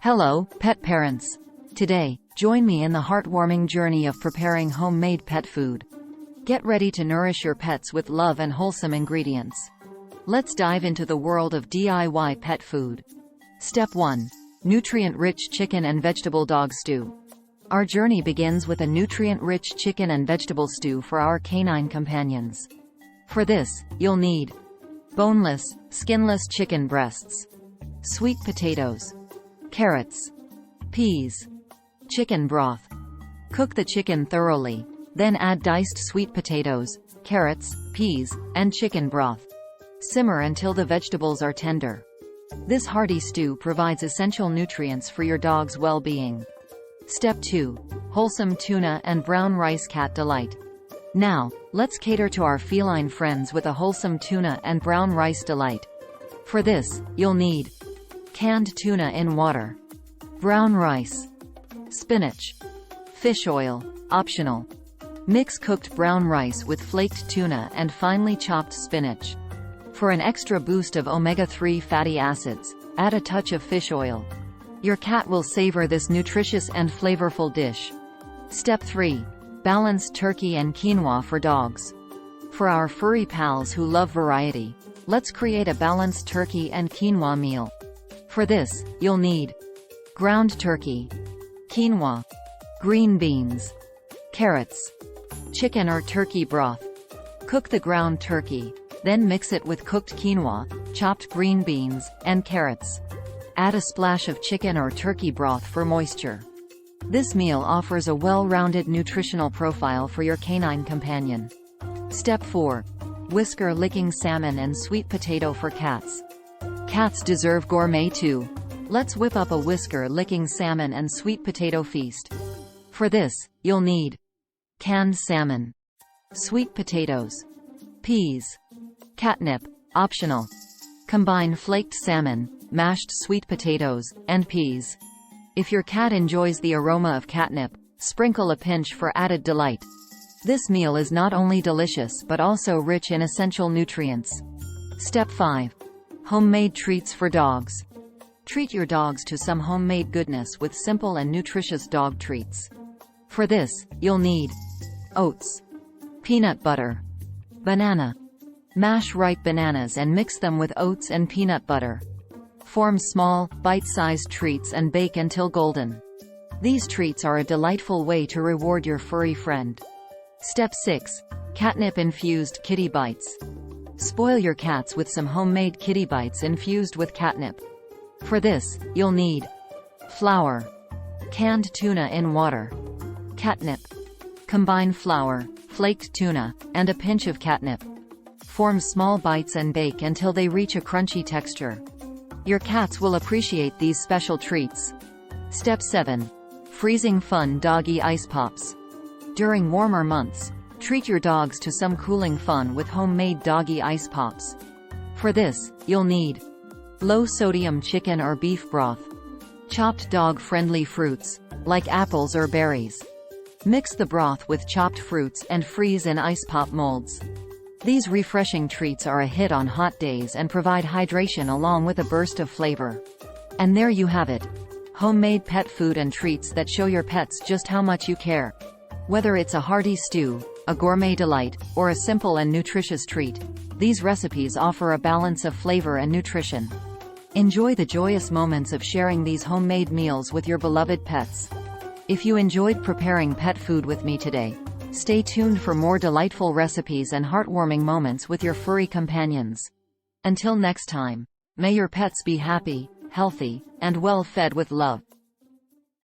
Hello, pet parents. Today, join me in the heartwarming journey of preparing homemade pet food. Get ready to nourish your pets with love and wholesome ingredients. Let's dive into the world of DIY pet food. Step 1. Nutrient-rich chicken and vegetable dog stew. Our journey begins with a nutrient-rich chicken and vegetable stew for our canine companions. For this, you'll need boneless, skinless chicken breasts, sweet potatoes, carrots, peas, chicken broth. Cook the chicken thoroughly, then add diced sweet potatoes, carrots, peas, and chicken broth. Simmer until the vegetables are tender. This hearty stew provides essential nutrients for your dog's well-being. Step 2. Wholesome tuna and brown rice cat delight. Now, let's cater to our feline friends with a wholesome tuna and brown rice delight. For this, you'll need canned tuna in water, brown rice, spinach, fish oil, optional. Mix cooked brown rice with flaked tuna and finely chopped spinach. For an extra boost of omega-3 fatty acids, add a touch of fish oil. Your cat will savor this nutritious and flavorful dish. Step 3. Balanced turkey and quinoa for dogs. For our furry pals who love variety, let's create a balanced turkey and quinoa meal. For this, you'll need ground turkey, quinoa, green beans, carrots, chicken or turkey broth. Cook the ground turkey, then mix it with cooked quinoa, chopped green beans, and carrots. Add a splash of chicken or turkey broth for moisture. This meal offers a well-rounded nutritional profile for your canine companion. Step 4. Whisker-licking salmon and sweet potato for cats. Cats deserve gourmet too. Let's whip up a whisker-licking salmon and sweet potato feast. For this, you'll need canned salmon, sweet potatoes, peas, catnip, optional. Combine flaked salmon, mashed sweet potatoes, and peas. If your cat enjoys the aroma of catnip, sprinkle a pinch for added delight. This meal is not only delicious but also rich in essential nutrients. Step 5. Homemade treats for dogs. Treat your dogs to some homemade goodness with simple and nutritious dog treats. For this, you'll need oats, peanut butter, banana. Mash ripe bananas and mix them with oats and peanut butter. Form small, bite-sized treats and bake until golden. These treats are a delightful way to reward your furry friend. Step 6. Catnip-infused kitty bites. Spoil your cats with some homemade kitty bites infused with catnip. For this, you'll need flour, canned tuna in water, catnip. Combine flour, flaked tuna, and a pinch of catnip. Form small bites and bake until they reach a crunchy texture. Your cats will appreciate these special treats. Step 7. Freezing fun doggy ice pops. During warmer months, treat your dogs to some cooling fun with homemade doggy ice pops. For this, you'll need low-sodium chicken or beef broth, chopped dog-friendly fruits, like apples or berries. Mix the broth with chopped fruits and freeze in ice pop molds. These refreshing treats are a hit on hot days and provide hydration along with a burst of flavor. And there you have it. Homemade pet food and treats that show your pets just how much you care. Whether it's a hearty stew, a gourmet delight, or a simple and nutritious treat, these recipes offer a balance of flavor and nutrition. Enjoy the joyous moments of sharing these homemade meals with your beloved pets. If you enjoyed preparing pet food with me today, stay tuned for more delightful recipes and heartwarming moments with your furry companions. Until next time, may your pets be happy, healthy, and well fed with love.